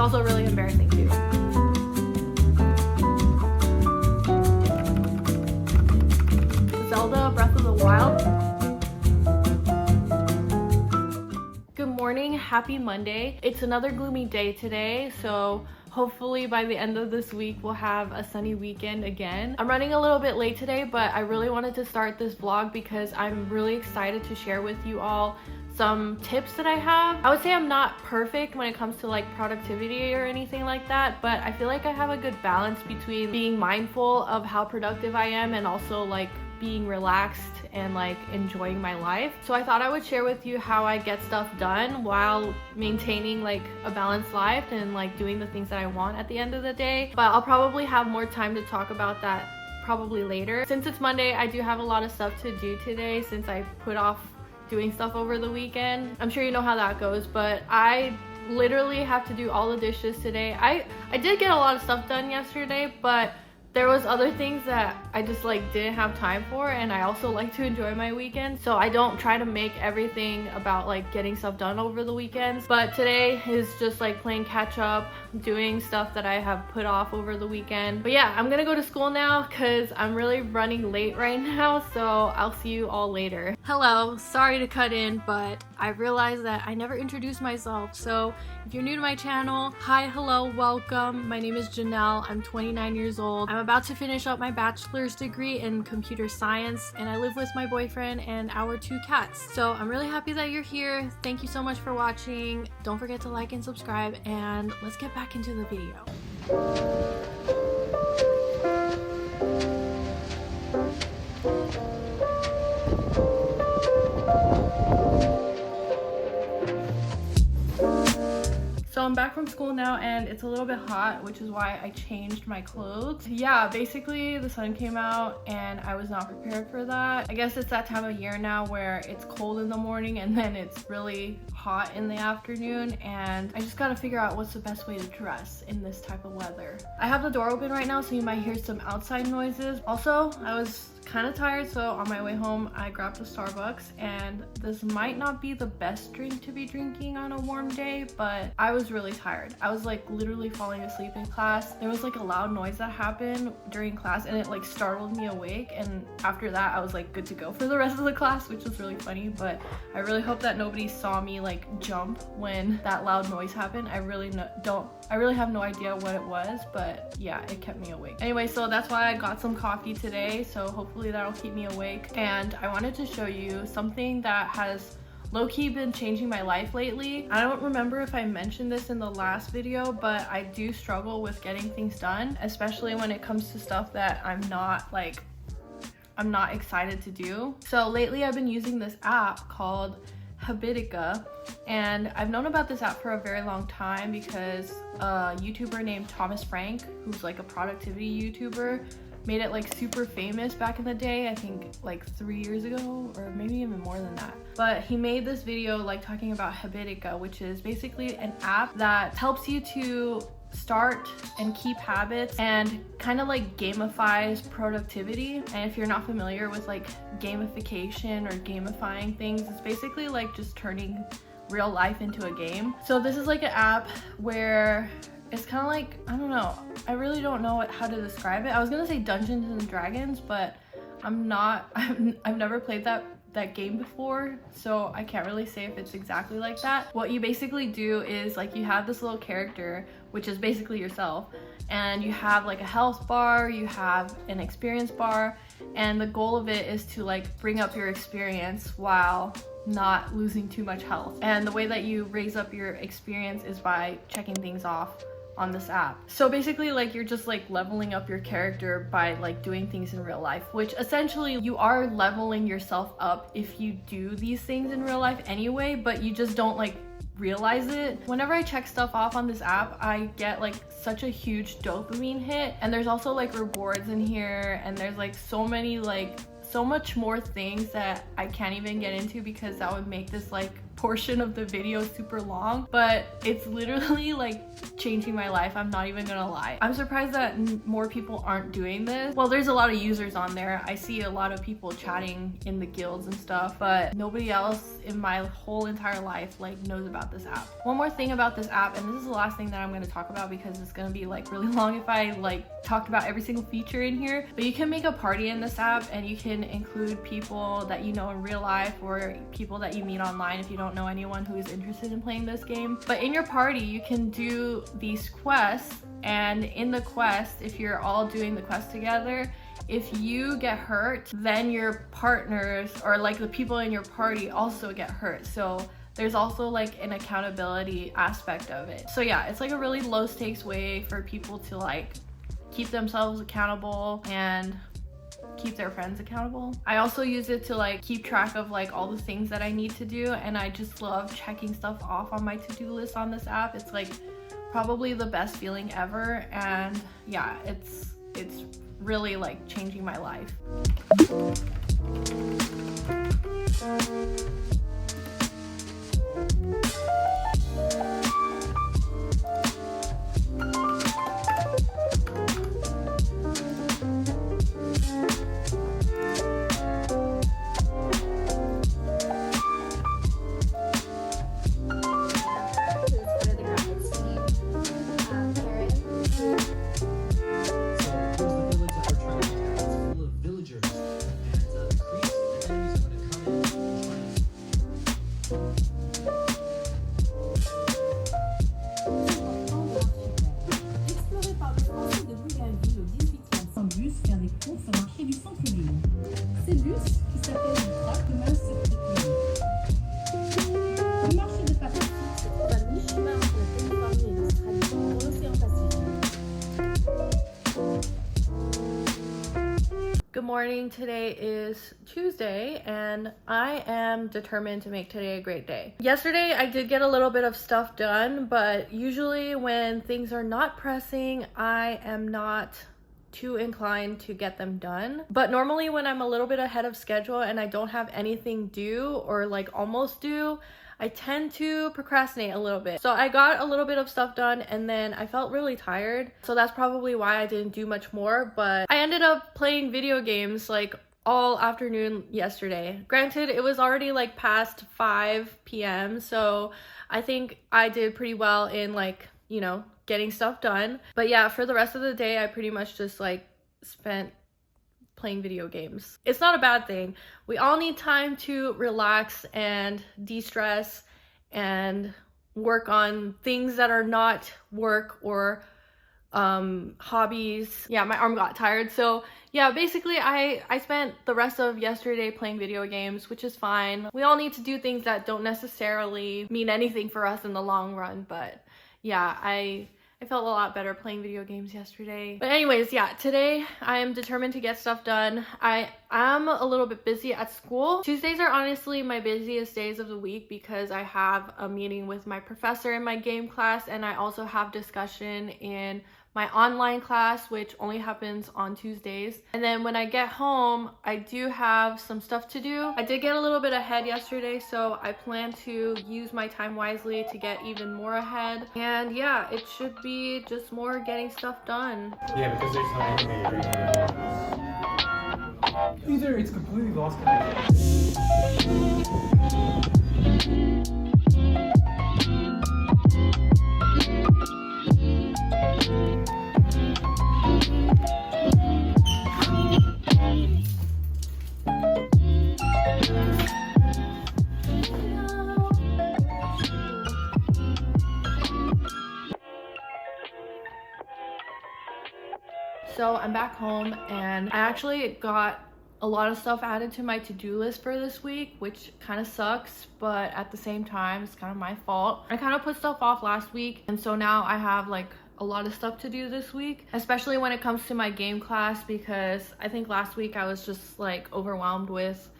also really embarrassing too. Zelda Breath of the Wild. Good morning, happy Monday. It's another gloomy day today, so hopefully by the end of this week we'll have a sunny weekend again. I'm running a little bit late today, but I really wanted to start this vlog because I'm really excited to share with you all some tips that I have. I would say I'm not perfect when it comes to like productivity or anything like that, but I feel like I have a good balance between being mindful of how productive I am and also like being relaxed and like enjoying my life. So I thought I would share with you how I get stuff done while maintaining like a balanced life and like doing the things that I want at the end of the day. But I'll probably have more time to talk about that probably later. Since it's Monday, I do have a lot of stuff to do today since I put off doing stuff over the weekend. I'm sure you know how that goes, but I literally have to do all the dishes today. I did get a lot of stuff done yesterday, but there was other things that I just like didn't have time for, and I also like to enjoy my weekends, so I don't try to make everything about like getting stuff done over the weekends. But today is just like playing catch up, doing stuff that I have put off over the weekend. But yeah, I'm gonna go to school now because I'm really running late right now, so I'll see you all later. Hello, sorry to cut in, but I realized that I never introduced myself. So if you're new to my channel, hi, hello, welcome. My name is Janelle. I'm 29 years old. I'm about to finish up my bachelor's degree in computer science, and I live with my boyfriend and our 2 cats. So I'm really happy that you're here. Thank you so much for watching. Don't forget to like and subscribe, and let's get back into the video. So I'm back from school now and it's a little bit hot, which is why I changed my clothes. Yeah, basically the sun came out and I was not prepared for that. I guess it's that time of year now where it's cold in the morning and then it's really hot in the afternoon, and I just gotta figure out what's the best way to dress in this type of weather. I have the door open right now, so you might hear some outside noises. Also, I was kind of tired, so on my way home I grabbed a Starbucks, and this might not be the best drink to be drinking on a warm day, but I was really tired. I was like literally falling asleep in class. There was like a loud noise that happened during class and it like startled me awake, and after that I was like good to go for the rest of the class, which was really funny. But I really hope that nobody saw me like jump when that loud noise happened. I really have no idea what it was, but yeah, it kept me awake. Anyway, so that's why I got some coffee today, so hopefully that'll keep me awake. And I wanted to show you something that has low-key been changing my life lately. I don't remember if I mentioned this in the last video, but I do struggle with getting things done, especially when it comes to stuff that I'm not excited to do. So lately I've been using this app called Habitica, and I've known about this app for a very long time because a YouTuber named Thomas Frank, who's like a productivity YouTuber, made it like super famous back in the day. I think like 3 years ago, or maybe even more than that. But he made this video like talking about Habitica, which is basically an app that helps you to start and keep habits and kind of like gamifies productivity. And if you're not familiar with like gamification or gamifying things, it's basically like just turning real life into a game. So this is like an app where it's kind of like, I don't know, I really don't know how to describe it. I was gonna say Dungeons and Dragons, but I've never played that game before, so I can't really say if it's exactly like that. What you basically do is like you have this little character, which is basically yourself, and you have like a health bar, you have an experience bar, and the goal of it is to like bring up your experience while not losing too much health. And the way that you raise up your experience is by checking things off on this app. So basically like you're just like leveling up your character by like doing things in real life, which essentially you are leveling yourself up if you do these things in real life anyway, but you just don't like realize it. Whenever I check stuff off on this app, I get like such a huge dopamine hit, and there's also like rewards in here, and there's like so much more things that I can't even get into because that would make this like portion of the video super long, but it's literally like changing my life. I'm not even gonna lie. I'm surprised that more people aren't doing this. Well, there's a lot of users on there. I see a lot of people chatting in the guilds and stuff, but nobody else in my whole entire life like knows about this app. One more thing about this app, and this is the last thing that I'm going to talk about because it's going to be like really long if I like talk about every single feature in here, but you can make a party in this app and you can include people that you know in real life or people that you meet online if you don't know anyone who is interested in playing this game. But in your party you can do these quests, and in the quest, if you're all doing the quest together, if you get hurt, then your partners or like the people in your party also get hurt. So there's also like an accountability aspect of it. So yeah, it's like a really low stakes way for people to like keep themselves accountable and keep their friends accountable. I also use it to like keep track of like all the things that I need to do, and I just love checking stuff off on my to-do list on this app. It's like probably the best feeling ever, and yeah, it's really like changing my life. Good morning. Today is Tuesday and I am determined to make today a great day. Yesterday I did get a little bit of stuff done, but usually when things are not pressing, I am not too inclined to get them done. But normally when I'm a little bit ahead of schedule and I don't have anything due or like almost due, I tend to procrastinate a little bit. So I got a little bit of stuff done and then I felt really tired. So that's probably why I didn't do much more, but I ended up playing video games like all afternoon yesterday. Granted, it was already like past 5 p.m. So I think I did pretty well in like, you know, getting stuff done. But yeah, for the rest of the day, I pretty much just like spent playing video games. It's not a bad thing. We all need time to relax and de-stress and work on things that are not work or hobbies. Yeah, my arm got tired. So yeah, basically I spent the rest of yesterday playing video games, which is fine. We all need to do things that don't necessarily mean anything for us in the long run, but yeah, I felt a lot better playing video games yesterday. But anyways, yeah, today I am determined to get stuff done. I am a little bit busy at school. Tuesdays are honestly my busiest days of the week because I have a meeting with my professor in my game class, and I also have discussion in my online class, which only happens on Tuesdays. And then when I get home, I do have some stuff to do. I did get a little bit ahead yesterday, so I plan to use my time wisely to get even more ahead. And yeah, it should be just more getting stuff done. Yeah, because there's no anime. Either it's completely lost connection. So I'm back home and I actually got a lot of stuff added to my to-do list for this week, which kind of sucks, but at the same time it's kind of my fault. I kind of put stuff off last week, and so now I have like a lot of stuff to do this week, especially when it comes to my game class, because I think last week I was just like overwhelmed with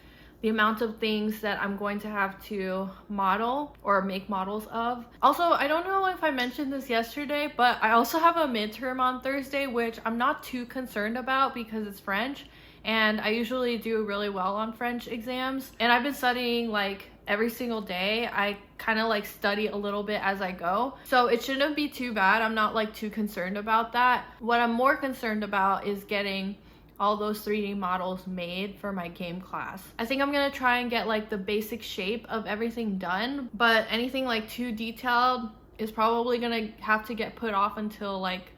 the amount of things that I'm going to have to model or make models of. Also, I don't know if I mentioned this yesterday, but I also have a midterm on Thursday, which I'm not too concerned about because it's French and I usually do really well on French exams. And I've been studying like every single day. I kind of like study a little bit as I go. So it shouldn't be too bad. I'm not like too concerned about that. What I'm more concerned about is getting all those 3D models made for my game class. I think I'm gonna try and get like the basic shape of everything done, but anything like too detailed is probably gonna have to get put off until like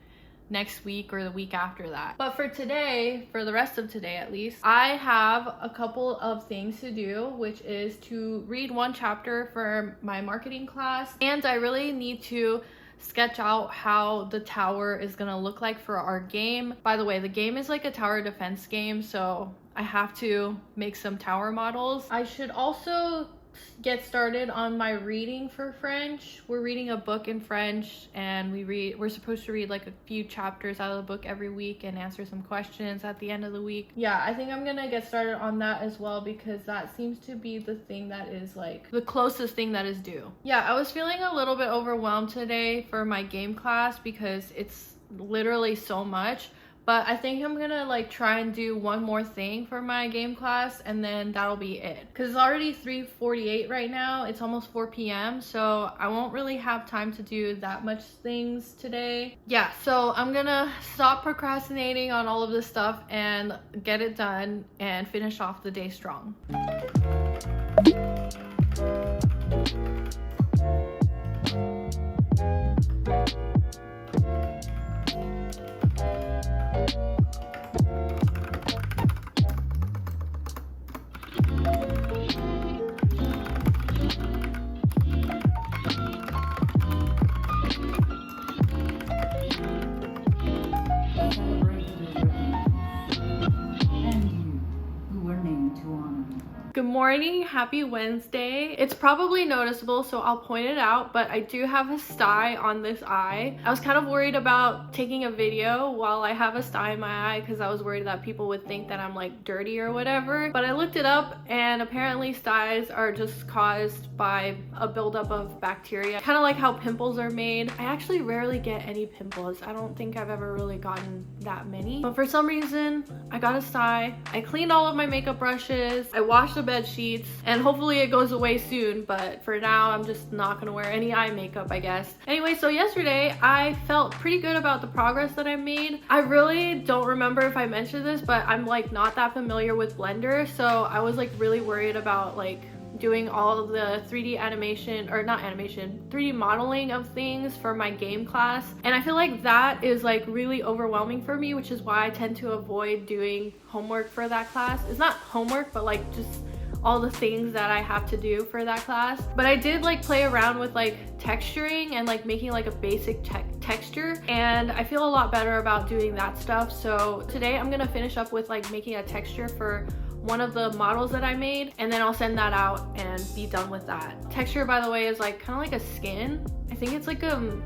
next week or the week after that. But for today, for the rest of today at least, I have a couple of things to do, which is to read one chapter for my marketing class, and I really need to sketch out how the tower is gonna look like for our game. By the way, the game is like a tower defense game, so I have to make some tower models. I should also get started on my reading for French. We're reading a book in French, and we're supposed to read like a few chapters out of the book every week and answer some questions at the end of the week. Yeah, I think I'm gonna get started on that as well, because that seems to be the thing that is like the closest thing that is due. Yeah, I was feeling a little bit overwhelmed today for my game class because it's literally so much. But I think I'm gonna like try and do one more thing for my game class, and then that'll be it. Because it's already 3:48 right now. It's almost 4 p.m. So I won't really have time to do that much things today. Yeah, so I'm gonna stop procrastinating on all of this stuff and get it done and finish off the day strong. Good morning, happy Wednesday. It's probably noticeable, so I'll point it out, but I do have a sty on this eye. I was kind of worried about taking a video while I have a sty in my eye because I was worried that people would think that I'm like dirty or whatever. But I looked it up, and apparently styes are just caused by a buildup of bacteria, kind of like how pimples are made. I actually rarely get any pimples. I don't think I've ever really gotten that many, but for some reason I got a sty. I cleaned all of my makeup brushes, I washed the bed sheets, and hopefully it goes away soon, but for now I'm just not gonna wear any eye makeup, I guess. Anyway, so yesterday I felt pretty good about the progress that I made. I really don't remember if I mentioned this, but I'm like not that familiar with Blender, so I was like really worried about like doing all of the 3D animation, or not animation, 3D modeling of things for my game class. And I feel like that is like really overwhelming for me, which is why I tend to avoid doing homework for that class. It's not homework, but like just all the things that I have to do for that class. But I did like play around with like texturing and like making like a basic texture, and I feel a lot better about doing that stuff. So today I'm gonna finish up with like making a texture for one of the models that I made, and then I'll send that out and be done with that. Texture, by the way, is like kind of like a skin. I think it's like an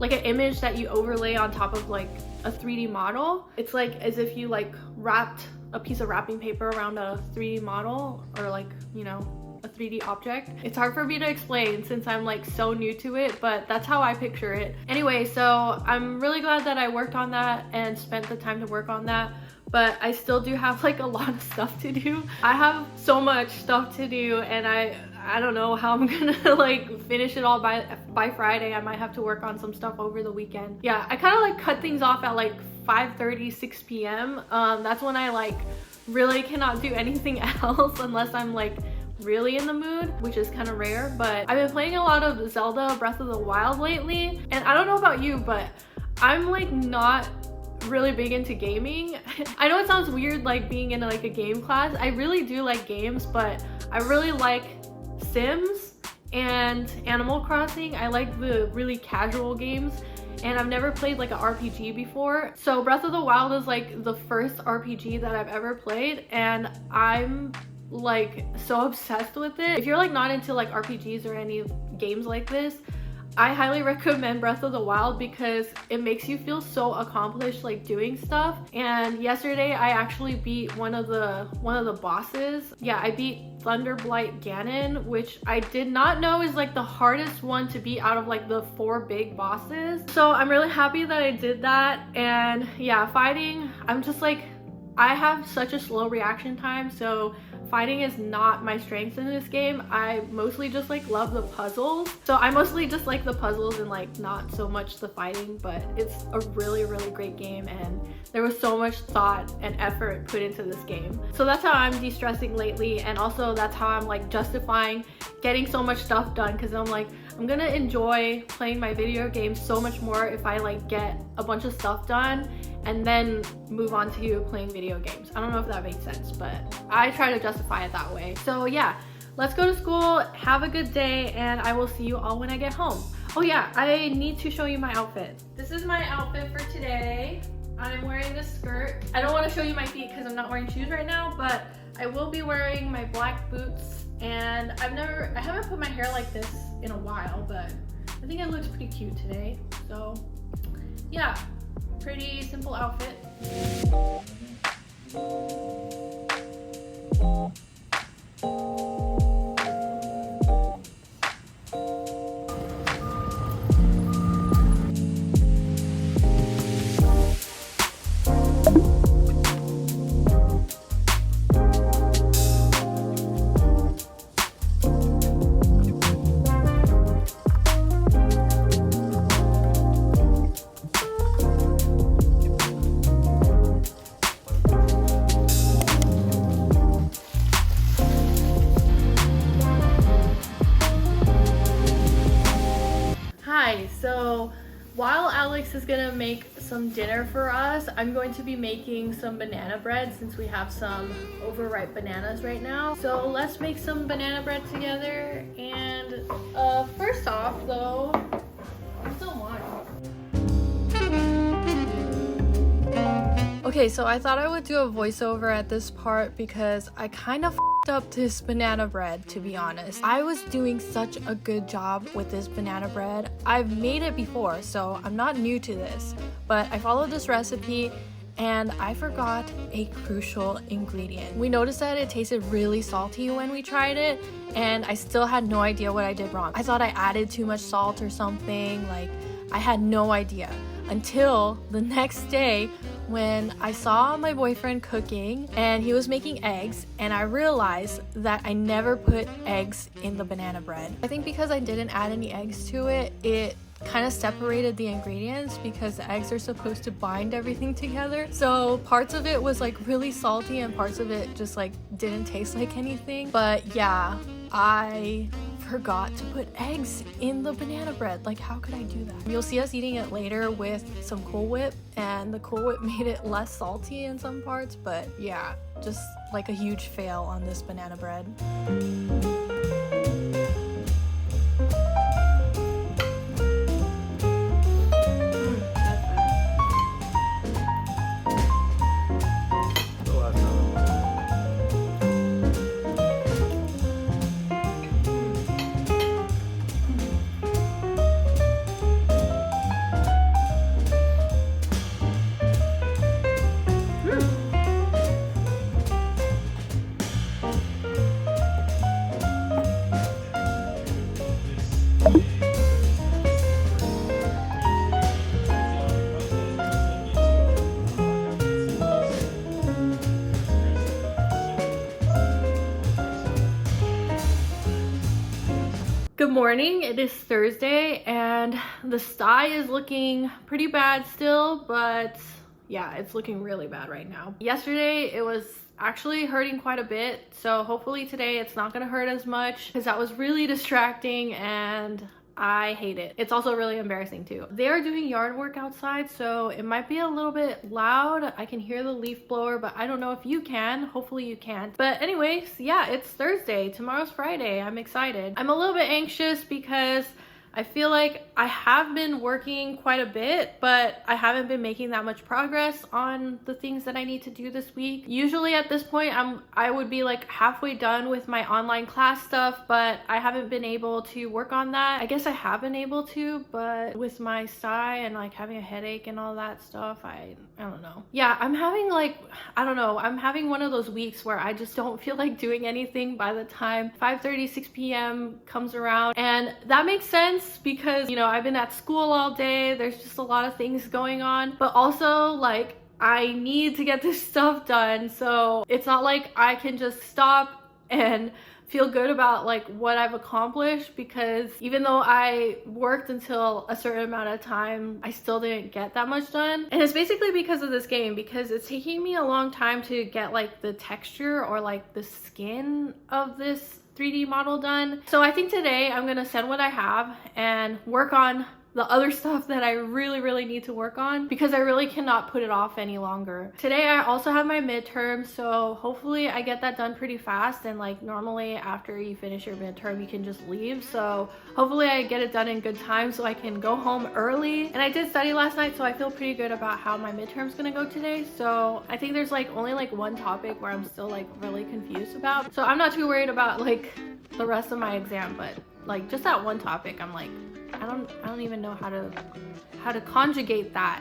image that you overlay on top of like a 3D model. It's like as if you like wrapped a piece of wrapping paper around a 3D model, or like, you know, a 3D object. It's hard for me to explain since I'm like so new to it, but that's how I picture it. Anyway, so I'm really glad that I worked on that and spent the time to work on that. But I still do have like a lot of stuff to do. I have so much stuff to do, and I don't know how I'm gonna like finish it all by Friday. I might have to work on some stuff over the weekend. Yeah, I kind of like cut things off at like 5:30, 6 p.m. That's when I like really cannot do anything else unless I'm like really in the mood, which is kind of rare. But I've been playing a lot of Zelda Breath of the Wild lately, and I don't know about you, but I'm like not really big into gaming. I know it sounds weird like being in like a game class. I really do like games, but I really like Sims and Animal Crossing. I like the really casual games, and I've never played like an RPG before. So Breath of the Wild is like the first RPG that I've ever played, and I'm like so obsessed with it. If you're like not into like RPGs or any games like this, I highly recommend Breath of the Wild because it makes you feel so accomplished like doing stuff. And yesterday I actually beat one of the bosses. Yeah, I beat Thunderblight Ganon, which I did not know is like the hardest one to beat out of like the 4 big bosses. So I'm really happy that I did that. And yeah, fighting, I'm just like, I have such a slow reaction time, so fighting is not my strength in this game. I mostly just like love the puzzles. So I mostly just like the puzzles and like not so much the fighting, but it's a really great game and there was so much thought and effort put into this game. So that's how I'm de-stressing lately, and also that's how I'm like justifying getting so much stuff done, because I'm like, I'm gonna enjoy playing my video games so much more if I like get a bunch of stuff done and then move on to playing video games. I don't know if that makes sense, but I try to justify it that way. So yeah, let's go to school, have a good day, and I will see you all when I get home. Oh yeah, I need to show you my outfit. This is my outfit for today. I'm wearing this skirt. I don't want to show you my feet because I'm not wearing shoes right now, but I will be wearing my black boots, and I haven't put my hair like this in a while, but I think it looks pretty cute today. So yeah, pretty simple outfit. So while Alex is gonna make some dinner for us, I'm going to be making some banana bread since we have some overripe bananas right now. So let's make some banana bread together. And first off though, I'm still wine. Okay, so I thought I would do a voiceover at this part because I kind of f***ed up this banana bread, to be honest. I was doing such a good job with this banana bread. I've made it before, so I'm not new to this, but I followed this recipe and I forgot a crucial ingredient. We noticed that it tasted really salty when we tried it, and I still had no idea what I did wrong. I thought I added too much salt or something, like I had no idea until the next day when I saw my boyfriend cooking and he was making eggs, and I realized that I never put eggs in the banana bread. I think because I didn't add any eggs to it, it kind of separated the ingredients because the eggs are supposed to bind everything together. So parts of it was like really salty and parts of it just like didn't taste like anything. But yeah, I forgot to put eggs in the banana bread. Like, how could I do that? You'll see us eating it later with some Cool Whip, and the Cool Whip made it less salty in some parts, but yeah, just like a huge fail on this banana bread. Good morning, it is Thursday and the sky is looking pretty bad still, but yeah, it's looking really bad right now. Yesterday it was actually hurting quite a bit, so hopefully today it's not gonna hurt as much because that was really distracting and I hate it. It's also really embarrassing too. They are doing yard work outside, so it might be a little bit loud. I can hear the leaf blower, but I don't know if you can. Hopefully you can't. But anyways, yeah, it's Thursday. Tomorrow's Friday. I'm excited. I'm a little bit anxious because I feel like I have been working quite a bit, but I haven't been making that much progress on the things that I need to do this week. Usually at this point, I would be like halfway done with my online class stuff, but I haven't been able to work on that. I guess I have been able to, but with my sty and like having a headache and all that stuff, I don't know. Yeah, I'm having like, I don't know, I'm having one of those weeks where I just don't feel like doing anything by the time 5:30, 6 p.m. comes around. And that makes sense because, you know, I've been at school all day. There's just a lot of things going on, but also like I need to get this stuff done. So it's not like I can just stop and feel good about like what I've accomplished, because even though I worked until a certain amount of time, I still didn't get that much done. And it's basically because of this game, because it's taking me a long time to get like the texture or like the skin of this 3D model done. So I think today I'm gonna send what I have and work on the other stuff that I really need to work on, because I really cannot put it off any longer. Today I also have my midterm, so hopefully I get that done pretty fast, and like normally after you finish your midterm you can just leave, so hopefully I get it done in good time so I can go home early. And I did study last night, so I feel pretty good about how my midterm's gonna go today. So I think there's like only like one topic where I'm still like really confused about, so I'm not too worried about like the rest of my exam, but like just that one topic I'm like I don't even know how to conjugate that.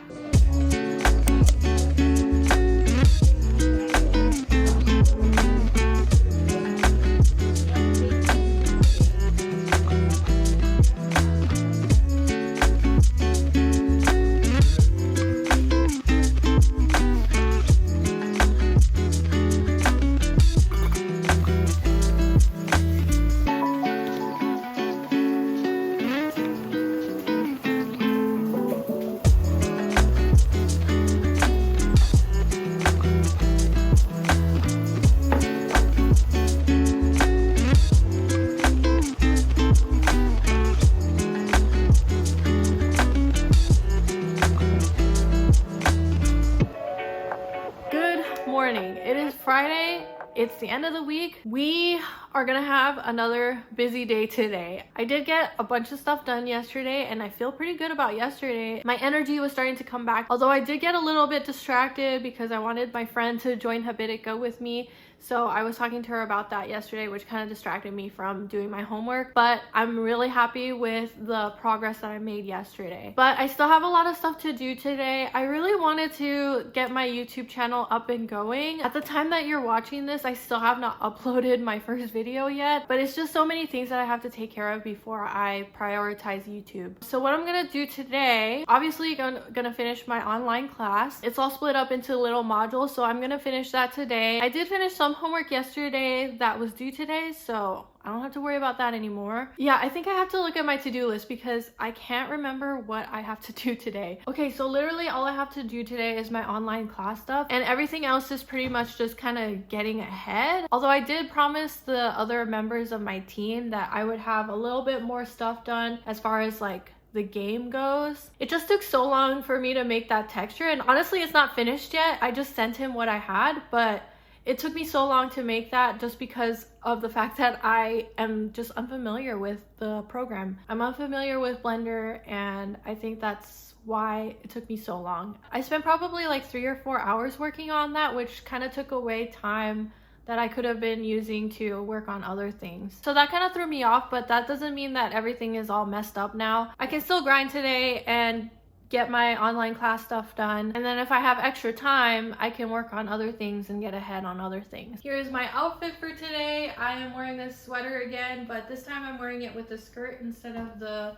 It is Friday. It's the end of the week. We are gonna have another busy day today. I did get a bunch of stuff done yesterday and I feel pretty good about yesterday. My energy was starting to come back, although I did get a little bit distracted because I wanted my friend to join Habitica with me. So I was talking to her about that yesterday, which kind of distracted me from doing my homework. But I'm really happy with the progress that I made yesterday. But I still have a lot of stuff to do today. I really wanted to get my YouTube channel up and going. At the time that you're watching this, I still have not uploaded my first video yet. But it's just so many things that I have to take care of before I prioritize YouTube. So what I'm gonna do today, obviously gonna finish my online class. It's all split up into little modules, so I'm gonna finish that today. I did finish some homework yesterday that was due today, so I don't have to worry about that anymore. Yeah, I think I have to look at my to-do list because I can't remember what I have to do today. Okay, so literally all I have to do today is my online class stuff, and everything else is pretty much just kind of getting ahead. Although I did promise the other members of my team that I would have a little bit more stuff done as far as like the game goes. It just took so long for me to make that texture, and honestly it's not finished yet. I just sent him what I had, but it took me so long to make that just because of the fact that I am just unfamiliar with the program. I'm unfamiliar with Blender, and I think that's why it took me so long. I spent probably like 3 or 4 hours working on that, which kind of took away time that I could have been using to work on other things. So that kind of threw me off, but that doesn't mean that everything is all messed up now. I can still grind today and get my online class stuff done, and then if I have extra time I can work on other things and get ahead on other things. Here's my outfit for today. I am wearing this sweater again, but this time I'm wearing it with the skirt instead of the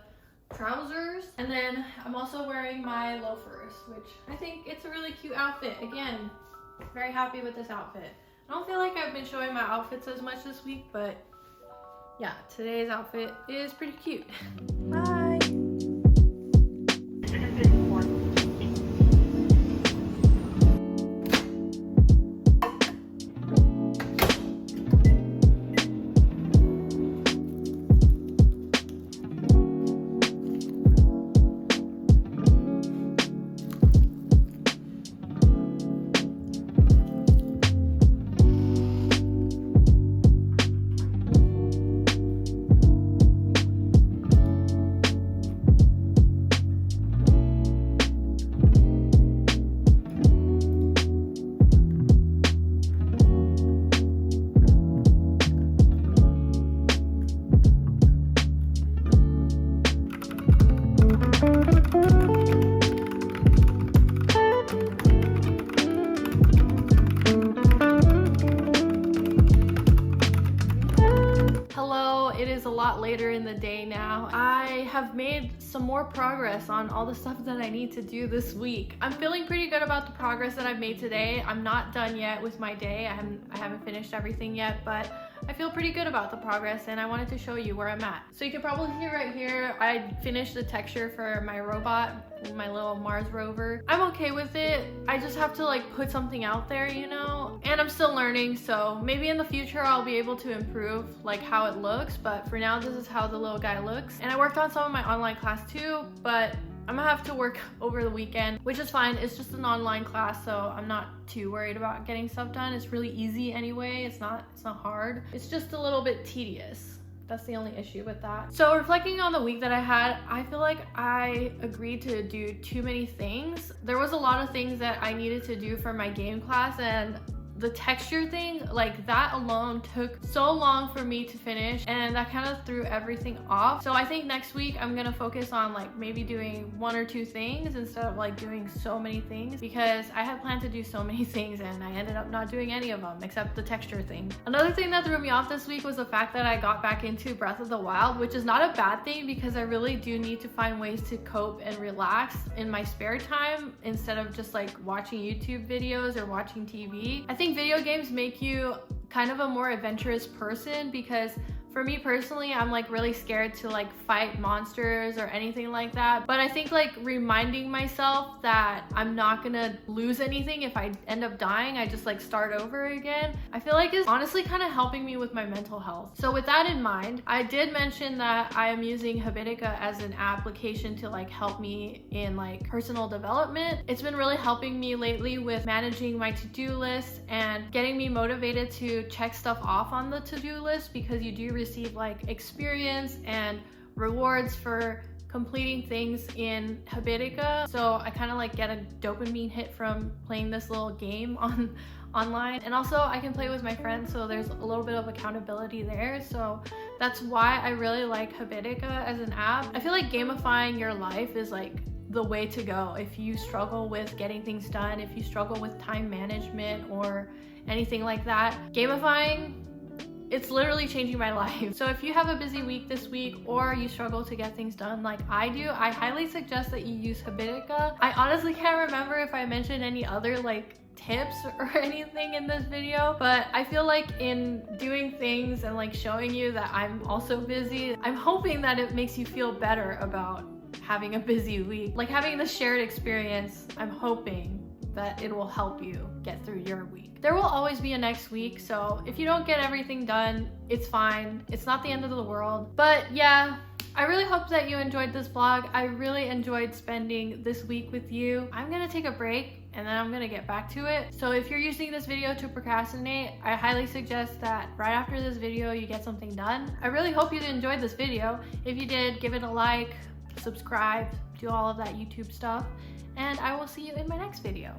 trousers, and then I'm also wearing my loafers, which I think it's a really cute outfit. Again, very happy with this outfit. I don't feel like I've been showing my outfits as much this week, but yeah, today's outfit is pretty cute. Bye. Later in the day now. I have made some more progress on all the stuff that I need to do this week. I'm feeling pretty good about the progress that I've made today. I'm not done yet with my day. I haven't finished everything yet, but I feel pretty good about the progress and I wanted to show you where I'm at. So you can probably see right here, I finished the texture for my robot, my little Mars rover. I'm okay with it. I just have to like put something out there, you know, and I'm still learning. So maybe in the future I'll be able to improve like how it looks, but for now this is how the little guy looks. And I worked on some of my online class too, but I'm gonna have to work over the weekend, which is fine. It's just an online class, so I'm not too worried about getting stuff done. It's really easy anyway. It's not hard. It's just a little bit tedious. That's the only issue with that. So reflecting on the week that I had, I feel like I agreed to do too many things. There was a lot of things that I needed to do for my game class, and the texture thing, like that alone took so long for me to finish, and that kind of threw everything off. So I think next week I'm gonna focus on like maybe doing 1 or 2 things instead of like doing so many things, because I had planned to do so many things and I ended up not doing any of them except the texture thing. Another thing that threw me off this week was the fact that I got back into Breath of the Wild, which is not a bad thing because I really do need to find ways to cope and relax in my spare time instead of just like watching YouTube videos or watching TV. I think video games make you kind of a more adventurous person, because for me personally, I'm like really scared to like fight monsters or anything like that. But I think like reminding myself that I'm not gonna lose anything if I end up dying, I just like start over again, I feel like is honestly kind of helping me with my mental health. So with that in mind, I did mention that I am using Habitica as an application to like help me in like personal development. It's been really helping me lately with managing my to-do list and getting me motivated to check stuff off on the to-do list, because you do receive like experience and rewards for completing things in Habitica. So I kind of like get a dopamine hit from playing this little game online, and also I can play with my friends, so there's a little bit of accountability there. So that's why I really like Habitica as an app. I feel like gamifying your life is like the way to go if you struggle with getting things done, if you struggle with time management or anything like that. Gamifying, it's literally changing my life. So if you have a busy week this week or you struggle to get things done like I do, I highly suggest that you use Habitica. I honestly can't remember if I mentioned any other like tips or anything in this video, but I feel like in doing things and like showing you that I'm also busy, I'm hoping that it makes you feel better about having a busy week. Like having the shared experience, I'm hoping that it will help you get through your week. There will always be a next week, so if you don't get everything done, it's fine. It's not the end of the world. But yeah, I really hope that you enjoyed this vlog. I really enjoyed spending this week with you. I'm gonna take a break and then I'm gonna get back to it. So if you're using this video to procrastinate, I highly suggest that right after this video you get something done. I really hope you enjoyed this video. If you did, give it a like, subscribe, do all of that YouTube stuff, and I will see you in my next video.